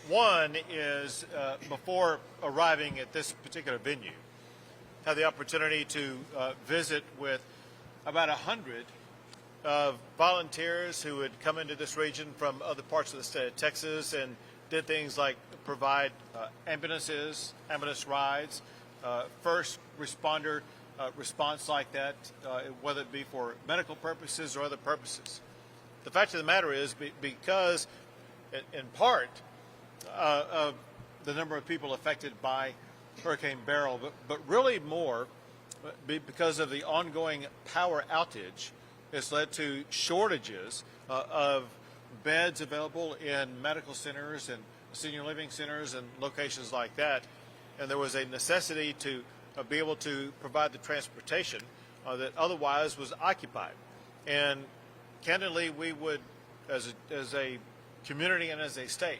One is before arriving at this particular venue, had the opportunity to visit with about 100 of volunteers who had come into this region from other parts of the state of Texas and did things like provide ambulances, ambulance rides, first responder response like that, whether it be for medical purposes or other purposes. The fact of the matter is because, in part, of the number of people affected by Hurricane Beryl, but really more because of the ongoing power outage, it's led to shortages of beds available in medical centers and senior living centers and locations like that. And there was a necessity to be able to provide the transportation that otherwise was occupied. And candidly, we would, as a community and as a state,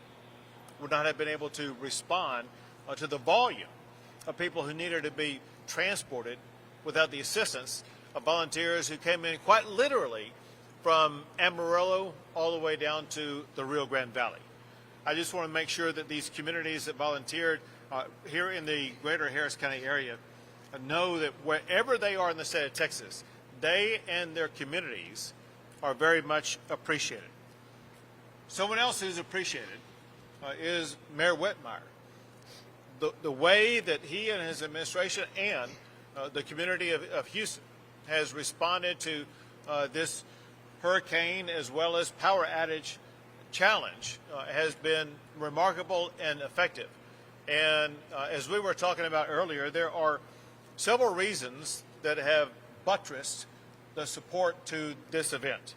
would not have been able to respond to the volume of people who needed to be transported without the assistance of volunteers who came in quite literally from Amarillo all the way down to the Rio Grande Valley. I just want to make sure that these communities that volunteered here in the greater Harris County area know that wherever they are in the state of Texas, they and their communities are very much appreciated. Someone else who's appreciated is Mayor Whitmire. The way that he and his administration and the community of Houston has responded to this hurricane as well as power outage challenge has been remarkable and effective. And as we were talking about earlier, there are several reasons that have buttressed the support to this event.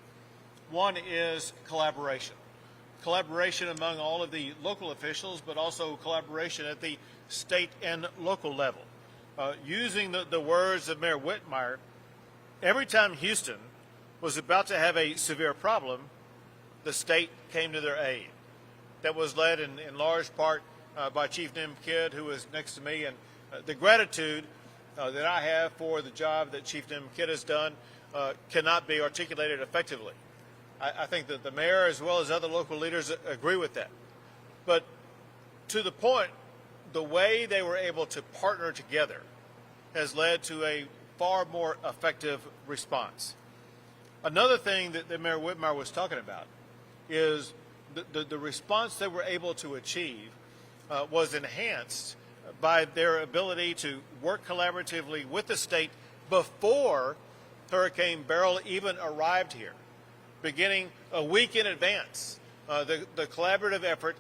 One is collaboration. Collaboration among all of the local officials, but also collaboration at the state and local level. Using the words of Mayor Whitmire, every time Houston was about to have a severe problem, the state came to their aid. That was led in large part by Chief Nim Kidd, who is next to me, and the gratitude that I have for the job that Chief Nim Kidd has done cannot be articulated effectively. I think that the mayor as well as other local leaders agree with that. But to the point, the way they were able to partner together has led to a far more effective response. Another thing that Mayor Whitmire was talking about is the response they were able to achieve was enhanced by their ability to work collaboratively with the state before Hurricane Beryl even arrived here. Beginning a week in advance, the collaborative effort,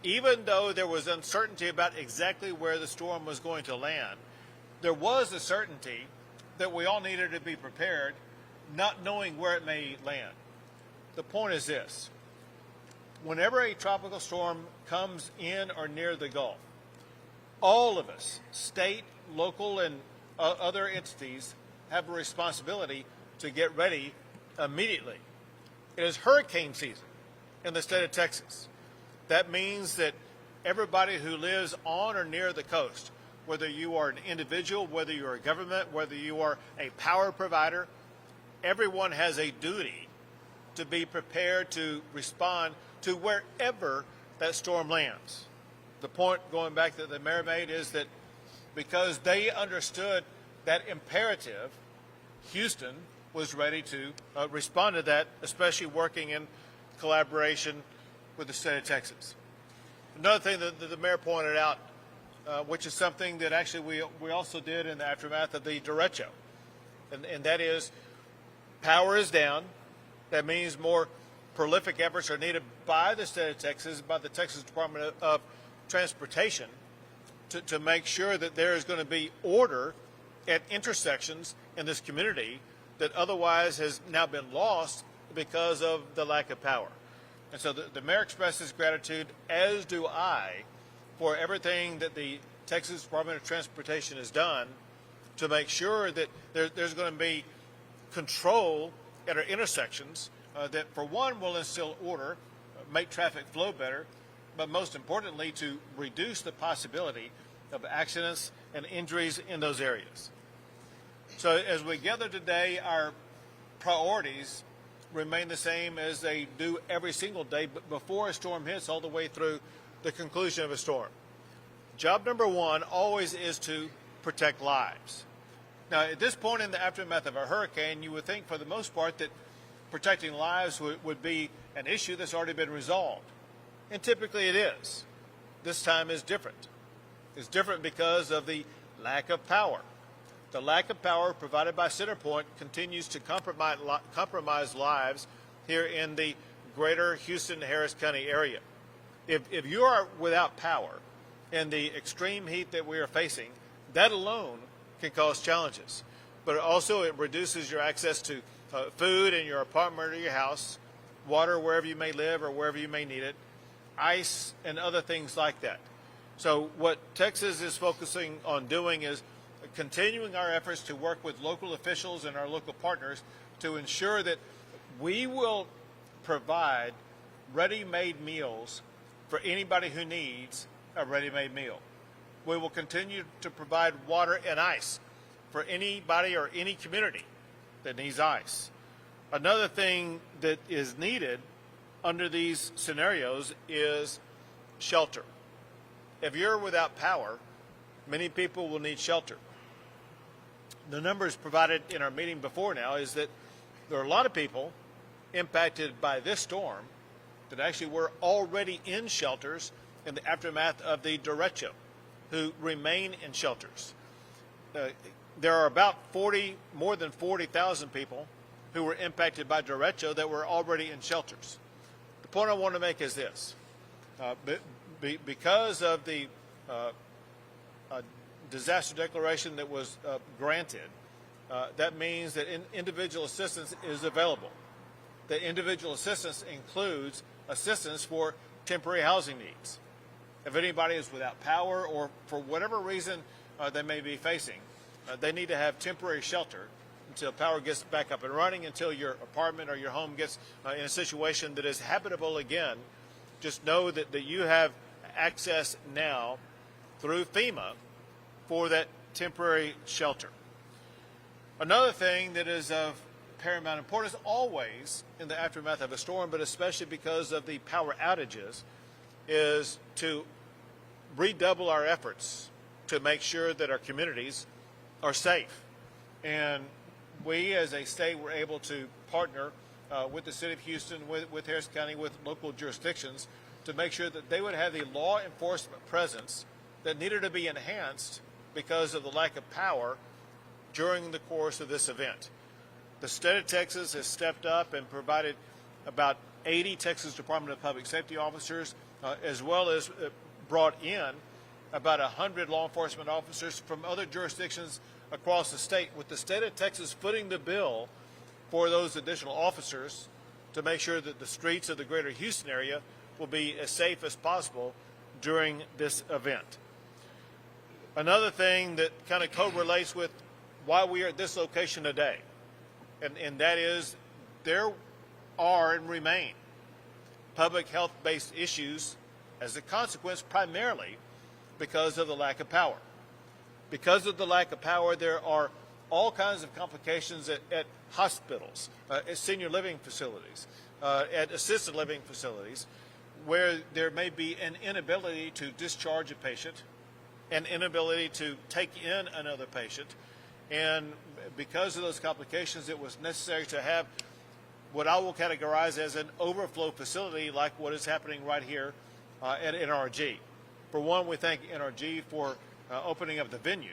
even though there was uncertainty about exactly where the storm was going to land, there was a certainty that we all needed to be prepared, not knowing where it may land. The point is this: whenever a tropical storm comes in or near the Gulf, all of us, state, local, and other entities, have a responsibility to get ready immediately. It is hurricane season in the state of Texas. That means that everybody who lives on or near the coast, whether you are an individual, whether you're a government, whether you are a power provider, everyone has a duty to be prepared to respond to wherever that storm lands. The point, going back that the mayor made, is that because they understood that imperative, Houston was ready to respond to that, especially working in collaboration with the state of Texas. Another thing that the mayor pointed out, which is something that actually we also did in the aftermath of the derecho, and that is power is down. That means more prolific efforts are needed by the state of Texas, by the Texas Department of Transportation, to make sure that there is going to be order at intersections in this community that otherwise has now been lost because of the lack of power. And so the mayor expresses gratitude, as do I, for everything that the Texas Department of Transportation has done to make sure that there's going to be control at our intersections that, for one, will instill order, make traffic flow better, but most importantly, to reduce the possibility of accidents and injuries in those areas. So as we gather today, our priorities remain the same as they do every single day, but before a storm hits, all the way through the conclusion of a storm. Job number one always is to protect lives. Now, at this point in the aftermath of a hurricane, you would think for the most part that protecting lives would be an issue that's already been resolved. And typically it is. This time is different. It's different because of the lack of power. The lack of power provided by CenterPoint continues to compromise lives here in the greater Houston-Harris County area. If you are without power in the extreme heat that we are facing, that alone can cause challenges. But also it reduces your access to food in your apartment or your house, water wherever you may live or wherever you may need it, ice and other things like that. So what Texas is focusing on doing is continuing our efforts to work with local officials and our local partners to ensure that we will provide ready-made meals for anybody who needs a ready-made meal. We will continue to provide water and ice for anybody or any community that needs ice. Another thing that is needed under these scenarios is shelter. If you're without power, many people will need shelter. The numbers provided in our meeting before now is that there are a lot of people impacted by this storm that actually were already in shelters in the aftermath of the derecho, who remain in shelters. There are about more than 40,000 people who were impacted by derecho that were already in shelters. The point I want to make is this. Because of the disaster declaration that was granted, that means that individual assistance is available. The individual assistance includes assistance for temporary housing needs. If anybody is without power or for whatever reason they may be facing, they need to have temporary shelter until power gets back up and running, until your apartment or your home gets in a situation that is habitable again. Just know that you have access now through FEMA for that temporary shelter. Another thing that is of paramount importance always in the aftermath of a storm, but especially because of the power outages, is to redouble our efforts to make sure that our communities are safe. And we as a state were able to partner with the city of Houston, with Harris County, with local jurisdictions to make sure that they would have the law enforcement presence that needed to be enhanced because of the lack of power during the course of this event. The state of Texas has stepped up and provided about 80 Texas Department of Public Safety officers, as well as brought in about 100 law enforcement officers from other jurisdictions across the state, with the state of Texas footing the bill for those additional officers to make sure that the streets of the greater Houston area will be as safe as possible during this event. Another thing that kind of correlates with why we are at this location today, and that is there are and remain public health-based issues as a consequence primarily because of the lack of power. Because of the lack of power, there are all kinds of complications at hospitals, at senior living facilities, at assisted living facilities, where there may be an inability to discharge a patient, an inability to take in another patient. And because of those complications, it was necessary to have what I will categorize as an overflow facility like what is happening right here at NRG. For one, we thank NRG for opening up the venue.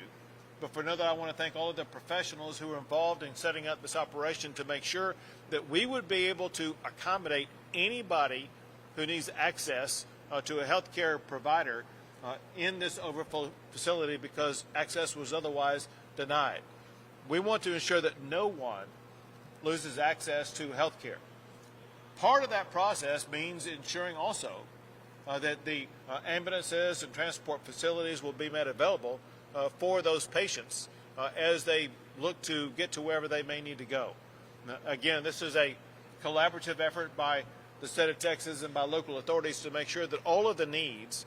But for another, I want to thank all of the professionals who were involved in setting up this operation to make sure that we would be able to accommodate anybody who needs access to a healthcare provider in this overflow facility because access was otherwise denied. We want to ensure that no one loses access to health care. Part of that process means ensuring also that the ambulances and transport facilities will be made available for those patients as they look to get to wherever they may need to go. Now, again, this is a collaborative effort by the state of Texas and by local authorities to make sure that all of the needs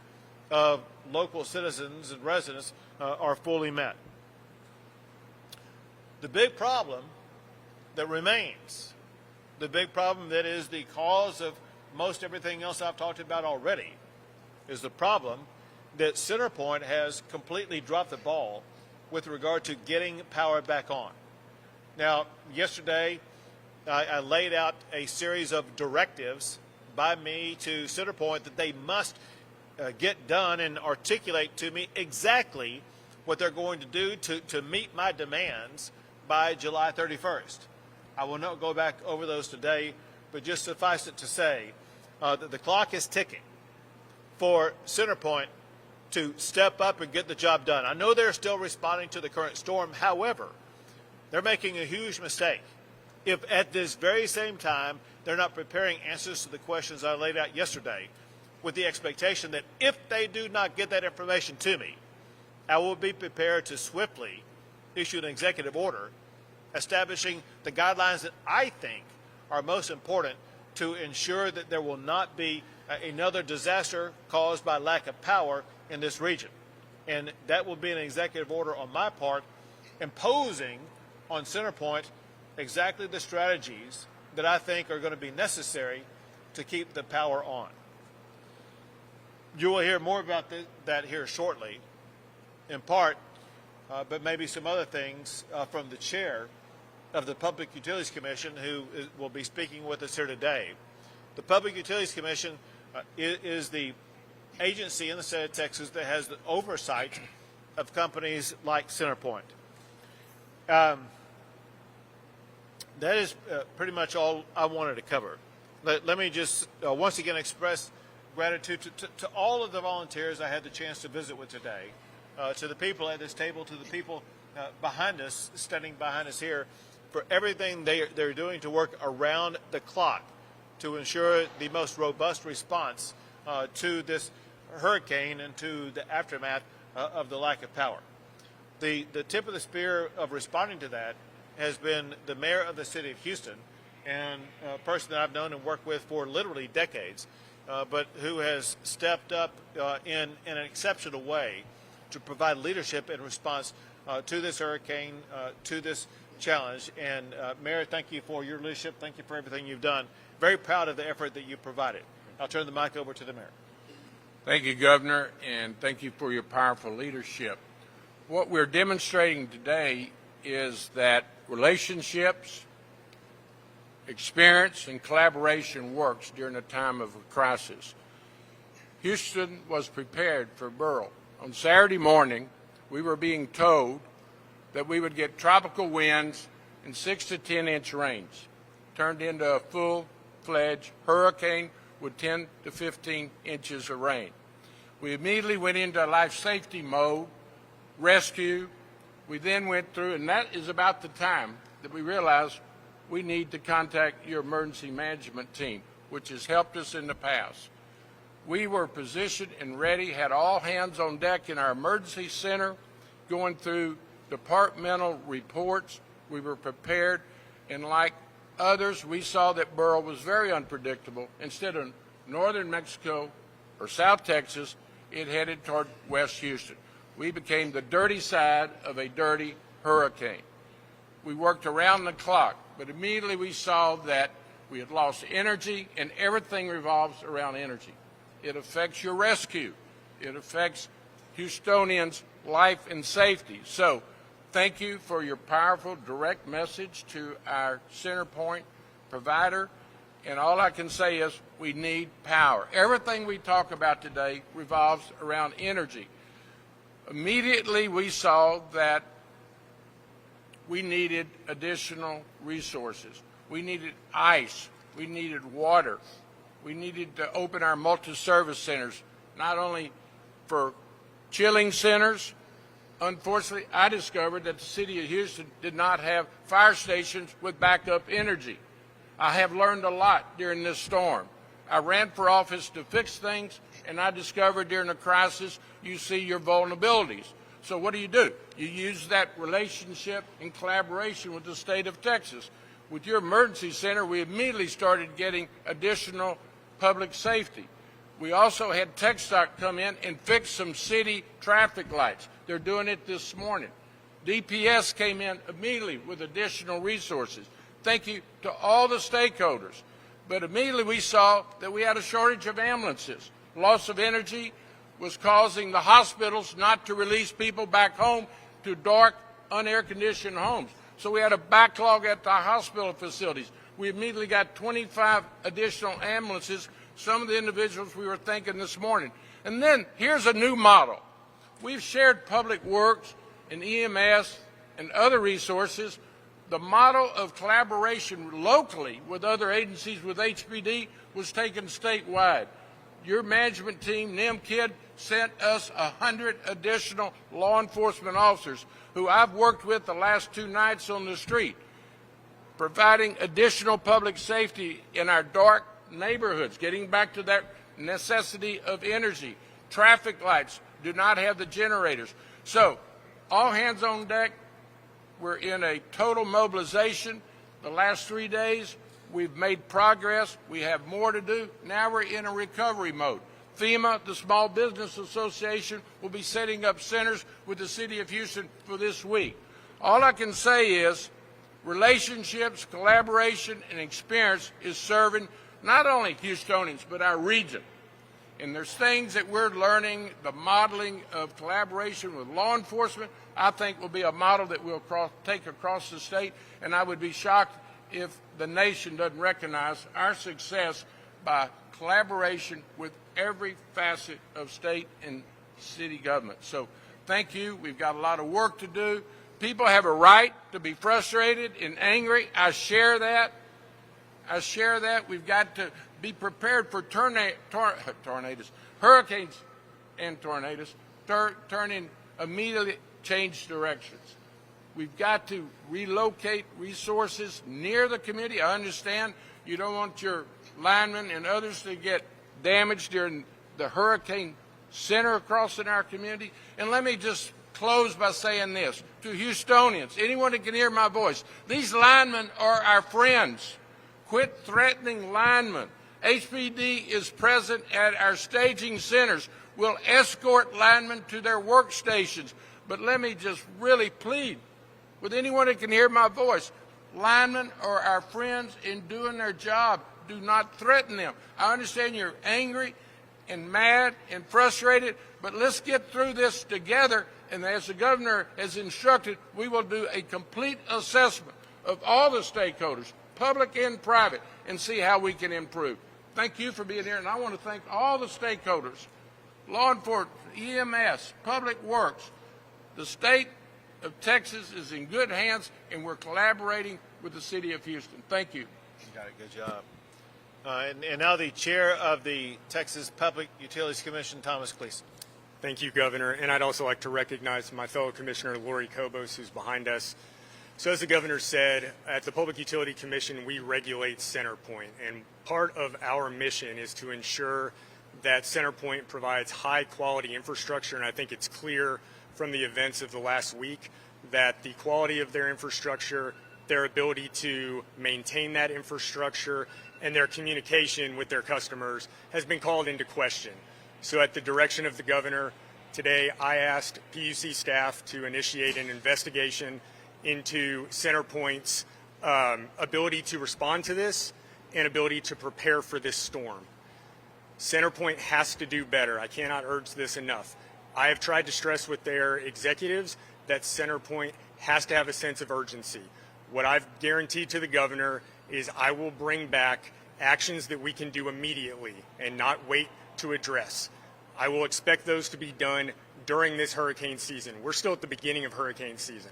of local citizens and residents are fully met. The big problem that remains, the big problem that is the cause of most everything else I've talked about already, is the problem that CenterPoint has completely dropped the ball with regard to getting power back on. Now, yesterday, I laid out a series of directives by me to CenterPoint that they must get done and articulate to me exactly what they're going to do to meet my demands by July 31st. I will not go back over those today, but just suffice it to say that the clock is ticking for CenterPoint to step up and get the job done. I know they're still responding to the current storm. However, they're making a huge mistake if at this very same time they're not preparing answers to the questions I laid out yesterday, with the expectation that if they do not get that information to me, I will be prepared to swiftly issue an executive order establishing the guidelines that I think are most important to ensure that there will not be another disaster caused by lack of power in this region. And that will be an executive order on my part imposing on CenterPoint exactly the strategies that I think are going to be necessary to keep the power on. You will hear more about that here shortly, in part, but maybe some other things from the chair of the Public Utilities Commission, who will be speaking with us here today. The Public Utilities Commission is the agency in the state of Texas that has the oversight of companies like CenterPoint. That is pretty much all I wanted to cover. Let me just once again express gratitude to all of the volunteers I had the chance to visit with today, to the people at this table, to the people behind us, standing behind us here, for everything they're doing to work around the clock to ensure the most robust response to this hurricane and to the aftermath of the lack of power. The tip of the spear of responding to that has been the mayor of the city of Houston, and a person that I've known and worked with for literally decades, but who has stepped up in an exceptional way to provide leadership in response to this hurricane, to this challenge. And Mayor, thank you for your leadership. Thank you for everything you've done. Very proud of the effort that you provided. I'll turn the mic over to the mayor. Thank you, Governor, and thank you for your powerful leadership. What we're demonstrating today is that relationships, experience, and collaboration works during a time of a crisis. Houston was prepared for Beryl. On Saturday morning, we were being told that we would get tropical winds and 6 to 10 inch rains, turned into a full-fledged hurricane with 10 to 15 inches of rain. We immediately went into life safety mode, rescue. We then went through, and that is about the time that we realized we need to contact your emergency management team, which has helped us in the past. We were positioned and ready, had all hands on deck in our emergency center, going through departmental reports. We were prepared, and like others, we saw that Beryl was very unpredictable. Instead of northern Mexico or South Texas, it headed toward West Houston. We became the dirty side of a dirty hurricane. We worked around the clock, but immediately we saw that we had lost energy, and everything revolves around energy. It affects your rescue. It affects Houstonians' life and safety. So thank you for your powerful, direct message to our CenterPoint provider. And all I can say is we need power. Everything we talk about today revolves around energy. Immediately we saw that we needed additional resources. We needed ice. We needed water. We needed to open our multi-service centers, not only for chilling centers. Unfortunately, I discovered that the city of Houston did not have fire stations with backup energy. I have learned a lot during this storm. I ran for office to fix things, and I discovered during a crisis you see your vulnerabilities. So what do? You use that relationship and collaboration with the state of Texas. With your emergency center, we immediately started getting additional public safety. We also had TxDOT come in and fix some city traffic lights. They're doing it this morning. DPS came in immediately with additional resources. Thank you to all the stakeholders. But immediately we saw that we had a shortage of ambulances. loss of energy was causing the hospitals not to release people back home to dark, unair-conditioned homes. So we had a backlog at the hospital facilities. We immediately got 25 additional ambulances, some of the individuals we were thinking this morning. And then here's a new model. We've shared public works and EMS and other resources. The model of collaboration locally with other agencies with HPD was taken statewide. Your management team, NIMKID, sent us 100 additional law enforcement officers who I've worked with the last 2 nights on the street, providing additional public safety in our dark neighborhoods, getting back to that necessity of energy. Traffic lights do not have the generators. So, all hands on deck. We're in a total mobilization. The last 3 days, we've made progress. We have more to do. Now we're in a recovery mode. FEMA, the Small Business Association, will be setting up centers with the City of Houston for this week. All I can say is relationships, collaboration, and experience is serving not only Houstonians, but our region. And there's things that we're learning, the modeling of collaboration with law enforcement, I think will be a model that we'll take across the state, and I would be shocked if the nation doesn't recognize our success by collaboration with every facet of state and city government. So thank you. We've got a lot of work to do. People have a right to be frustrated and angry. I share that. We've got to be prepared for tornadoes, hurricanes and tornadoes, turning immediately change directions. We've got to relocate resources near the community. I understand you don't want your linemen and others to get damaged during the hurricane center across in our community. And let me just close by saying this to Houstonians, anyone that can hear my voice, these linemen are our friends. Quit threatening linemen. HPD is present at our staging centers. We'll escort linemen to their workstations. But let me just really plead with anyone that can hear my voice. Linemen are our friends in doing their job. Do not threaten them. I understand you're angry and mad and frustrated, but let's get through this together. And as the governor has instructed, we will do a complete assessment of all the stakeholders, public and private, and see how we can improve. Thank you for being here, and I want to thank all the stakeholders, law enforcement, EMS, public works. The state of Texas is in good hands, and we're collaborating with the City of Houston. Thank you. You got it. Good job. And now the chair of the Texas Public Utilities Commission, Thomas Gleason. Thank you, Governor. And I'd also like to recognize my fellow Commissioner, Lori Kobos, who's behind us. So as the Governor said, at the Public Utility Commission, we regulate CenterPoint. And part of our mission is to ensure that CenterPoint provides high-quality infrastructure. And I think it's clear from the events of the last week that the quality of their infrastructure, their ability to maintain that infrastructure, and their communication with their customers has been called into question. So at the direction of the Governor, today I asked PUC staff to initiate an investigation into CenterPoint's ability to respond to this and ability to prepare for this storm. CenterPoint has to do better. I cannot urge this enough. I have tried to stress with their executives that CenterPoint has to have a sense of urgency. What I've guaranteed to the Governor is I will bring back actions that we can do immediately and not wait to address. I will expect those to be done during this hurricane season. We're still at the beginning of hurricane season.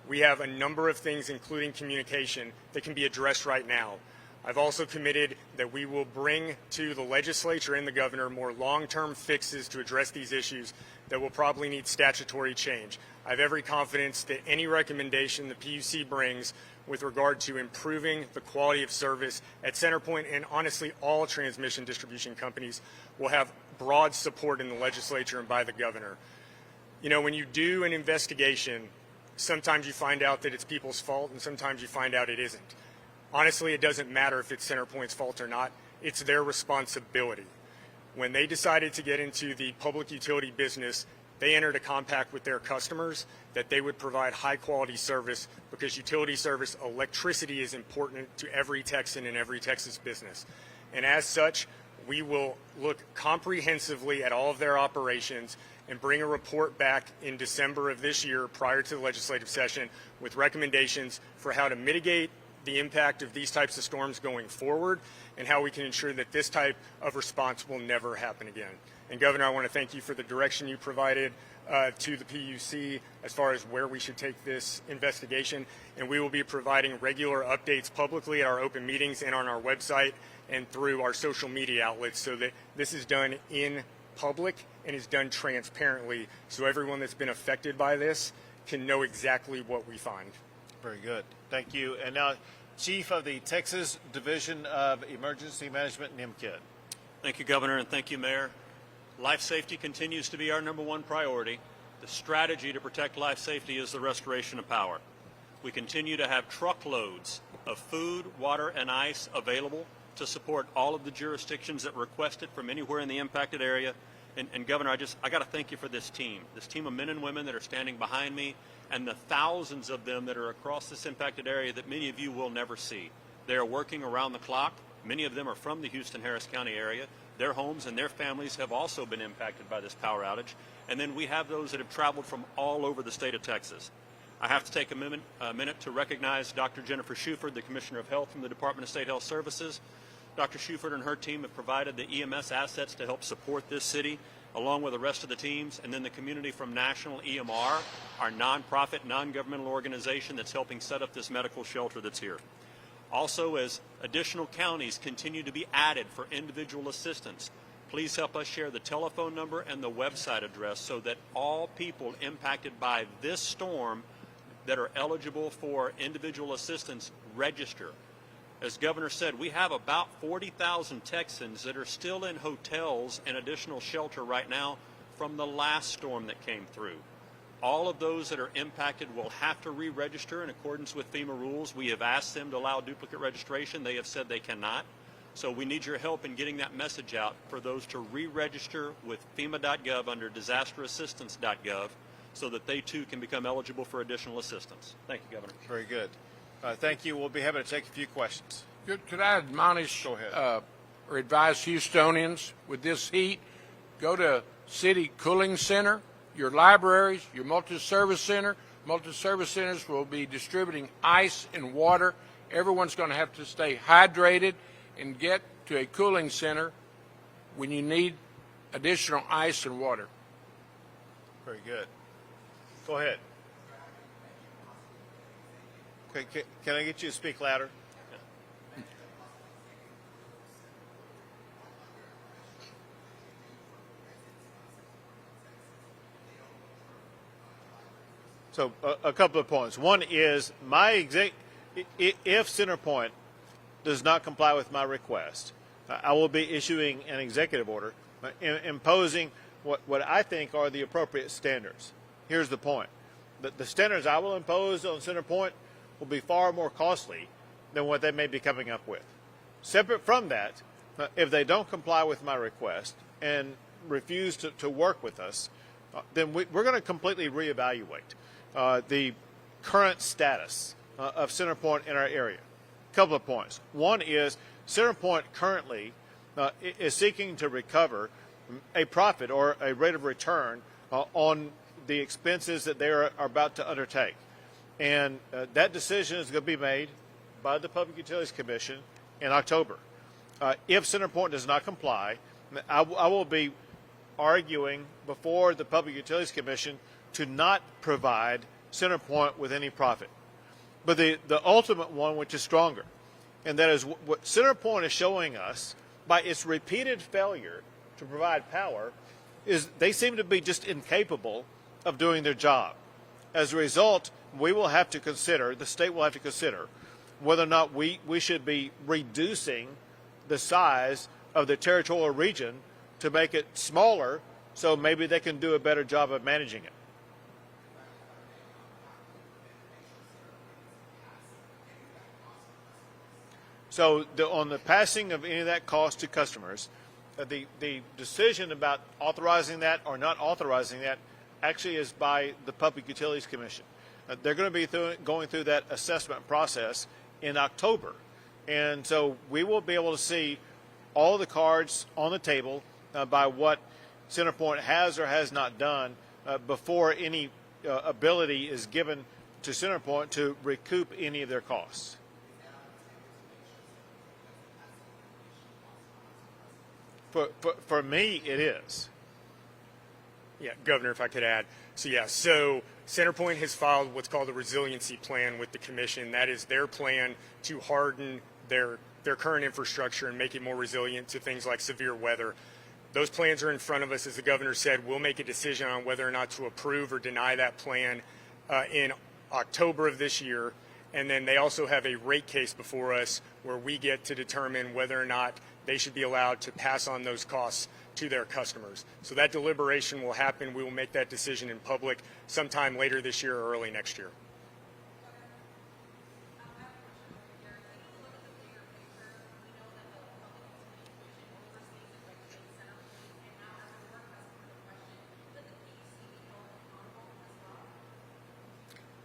We have a number of things, including communication, that can be addressed right now. I've also committed that we will bring to the legislature and the Governor more long-term fixes to address these issues that will probably need statutory change. I have every confidence that any recommendation the PUC brings with regard to improving the quality of service at CenterPoint and honestly all transmission distribution companies will have broad support in the legislature and by the Governor. You know, when you do an investigation, sometimes you find out that it's people's fault and sometimes you find out it isn't. Honestly, it doesn't matter if it's CenterPoint's fault or not. It's their responsibility. When they decided to get into the public utility business, they entered a compact with their customers that they would provide high-quality service because utility service, electricity is important to every Texan and every Texas business. And as such, we will look comprehensively at all of their operations and bring a report back in December of this year prior to the legislative session with recommendations for how to mitigate the impact of these types of storms going forward and how we can ensure that this type of response will never happen again. And Governor, I want to thank you for the direction you provided to the PUC as far as where we should take this investigation. And we will be providing regular updates publicly at our open meetings and on our website and through our social media outlets so that this is done in public and is done transparently so everyone that's been affected by this can know exactly what we find. Very good. Thank you. And now, Chief of the Texas Division of Emergency Management, NIMKID. Thank you, Governor, and thank you, Mayor. Life safety continues to be our #1 priority. The strategy to protect life safety is the restoration of power. We continue to have truckloads of food, water, and ice available to support all of the jurisdictions that request it from anywhere in the impacted area. And Governor, I got to thank you for this team of men and women that are standing behind me, and the thousands of them that are across this impacted area that many of you will never see. They are working around the clock. Many of them are from the Houston-Harris County area. Their homes and their families have also been impacted by this power outage. And then we have those that have traveled from all over the state of Texas. I have to take a minute to recognize Dr. Jennifer Shuford, the Commissioner of Health from the Department of State Health Services. Dr. Shuford and her team have provided the EMS assets to help support this city, along with the rest of the teams, and then the community from National EMR, our nonprofit, non-governmental organization that's helping set up this medical shelter that's here. Also, as additional counties continue to be added for individual assistance, please help us share the telephone number and the website address so that all people impacted by this storm that are eligible for individual assistance register. As Governor said, we have about 40,000 Texans that are still in hotels and additional shelter right now from the last storm that came through. All of those that are impacted will have to re-register in accordance with FEMA rules. We have asked them to allow duplicate registration. They have said they cannot. So we need your help in getting that message out for those to re-register with FEMA.gov under disasterassistance.gov so that they too can become eligible for additional assistance. Thank you, Governor. Very good. Thank you. We'll be happy to take a few questions. Could I admonish Go ahead. or advise Houstonians with this heat, go to City Cooling Center, your libraries, your multi-service center. Multi-service centers will be distributing ice and water. Everyone's going to have to stay hydrated and get to a cooling center when you need additional ice and water. Very good. Go ahead. Okay, can I get you to speak louder? So a couple of points. One is if CenterPoint does not comply with my request, I will be issuing an executive order imposing what I think are the appropriate standards. Here's the point. The standards I will impose on CenterPoint will be far more costly than what they may be coming up with. Separate from that, if they don't comply with my request and refuse to work with us, then we're going to completely reevaluate the current status of CenterPoint in our area. A couple of points. One is CenterPoint currently is seeking to recover a profit or a rate of return on the expenses that they are about to undertake. And that decision is going to be made by the Public Utilities Commission in October. If CenterPoint does not comply, I will be arguing before the Public Utilities Commission to not provide CenterPoint with any profit. But the ultimate one, which is stronger, and that is what CenterPoint is showing us by its repeated failure to provide power, is they seem to be just incapable of doing their job. As a result, we will have to consider, the state will have to consider, whether or not we should be reducing the size of the territorial region to make it smaller so maybe they can do a better job of managing it. So on the passing of any of that cost to customers, the decision about authorizing that or not authorizing that actually is by the Public Utilities Commission. They're going to be going through that assessment process in October. And so we will be able to see all the cards on the table by what CenterPoint has or has not done before any ability is given to CenterPoint to recoup any of their costs. For me, it is. Yeah, Governor, if I could add. So CenterPoint has filed what's called a resiliency plan with the commission. That is their plan to harden their current infrastructure and make it more resilient to things like severe weather. Those plans are in front of us. As the governor said, we'll make a decision on whether or not to approve or deny that plan in October of this year. And then they also have a rate case before us where we get to determine whether or not they should be allowed to pass on those costs to their customers. So that deliberation will happen. We will make that decision in public sometime later this year or early next year.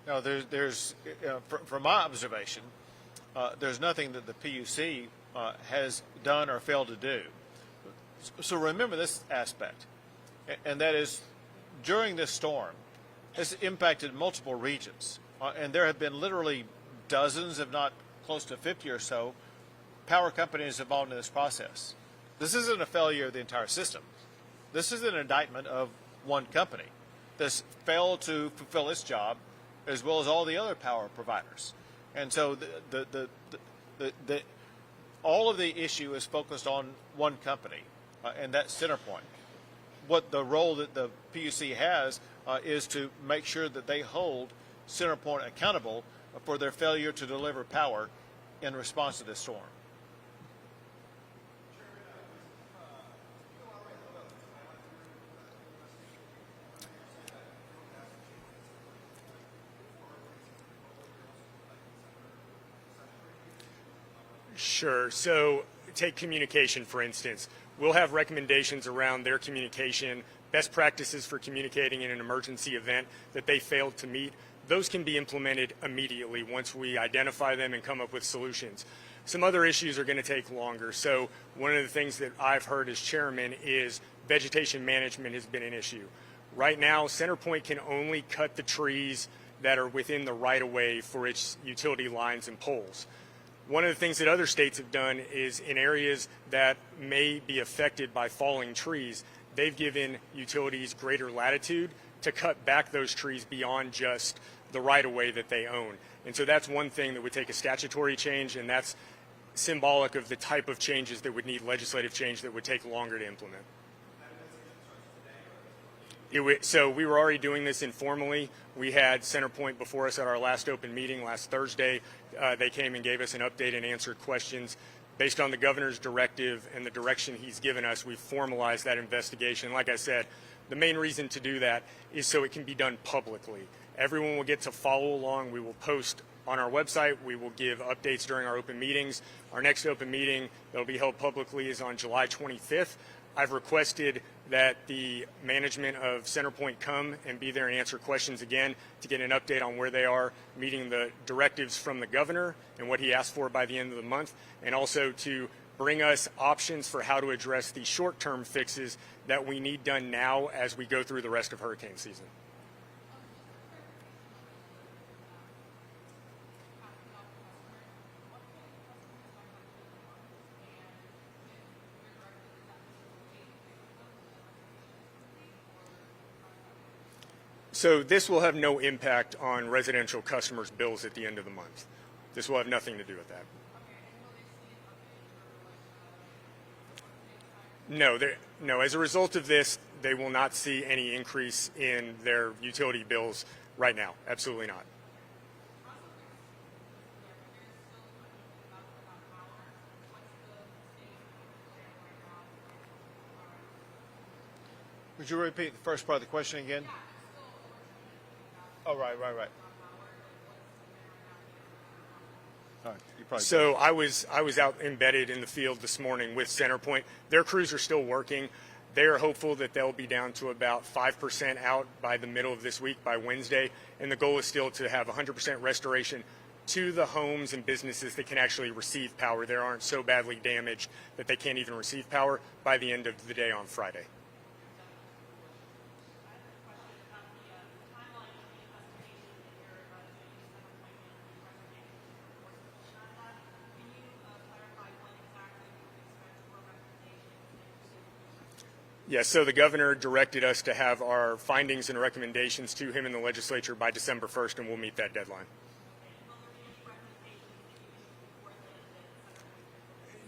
No, there's from my observation, there's nothing that the PUC has done or failed to do. So remember this aspect, and that is during this storm, it's impacted multiple regions, and there have been literally dozens, if not close to 50 or so, power companies involved in this process. This isn't a failure of the entire system. This is an indictment of one company that's failed to fulfill its job, as well as all the other power providers. And so all of the issue is focused on one company, and that's CenterPoint. What the role that the PUC has is to make sure that they hold CenterPoint accountable for their failure to deliver power in response to this storm. Sure. So take communication, for instance. We'll have recommendations around their communication, best practices for communicating in an emergency event that they failed to meet. Those can be implemented immediately once we identify them and come up with solutions. Some other issues are going to take longer. So one of the things that I've heard as chairman is vegetation management has been an issue. Right now, CenterPoint can only cut the trees that are within the right-of-way for its utility lines and poles. One of the things that other states have done is in areas that may be affected by falling trees, they've given utilities greater latitude to cut back those trees beyond just the right-of-way that they own. And so that's one thing that would take a statutory change, and that's symbolic of the type of changes that would need legislative change that would take longer to implement. So we were already doing this informally. We had CenterPoint before us at our last open meeting last Thursday. They came and gave us an update and answered questions. Based on the governor's directive and the direction he's given us, we've formalized that investigation. Like I said, the main reason to do that is so it can be done publicly. Everyone will get to follow along. We will post on our website. We will give updates during our open meetings. Our next open meeting that will be held publicly is on July 25th. I've requested that the management of CenterPoint come and be there and answer questions again to get an update on where they are meeting the directives from the governor and what he asked for by the end of the month, and also to bring us options for how to address the short-term fixes that we need done now as we go through the rest of hurricane season. So this will have no impact on residential customers' bills at the end of the month. This will have nothing to do with that. No. As a result of this, they will not see any increase in their utility bills right now. Absolutely not. Would you repeat the first part of the question again? Oh, right. All right, you probably So I was out embedded in the field this morning with CenterPoint. Their crews are still working. They are hopeful that they'll be down to about 5% out by the middle of this week, by Wednesday, and the goal is still to have 100% restoration to the homes and businesses that can actually receive power, that aren't so badly damaged that they can't even receive power, by the end of the day on Friday. Yes, so the governor directed us to have our findings and recommendations to him in the legislature by December 1st, and we'll meet that deadline.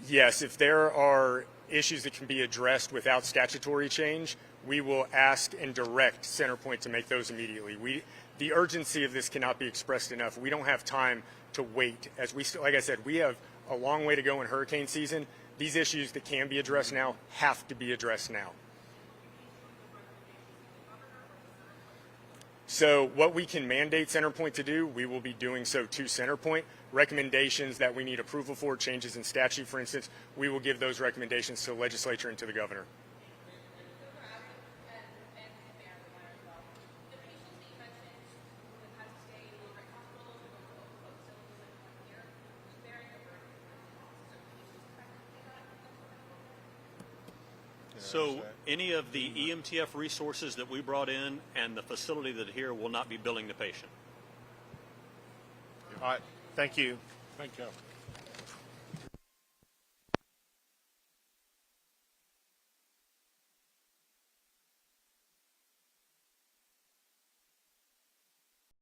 Yes, if there are issues that can be addressed without statutory change, we will ask and direct CenterPoint to make those immediately. The urgency of this cannot be expressed enough. We don't have time to wait. Like I said, we have a long way to go in hurricane season. These issues that can be addressed now have to be addressed now. So what we can mandate CenterPoint to do, we will be doing so to CenterPoint. Recommendations that we need approval for, changes in statute, for instance, we will give those recommendations to the legislature and to the governor. So any of the EMTF resources that we brought in and the facility that are here will not be billing the patient. All right. Thank you. Thank you.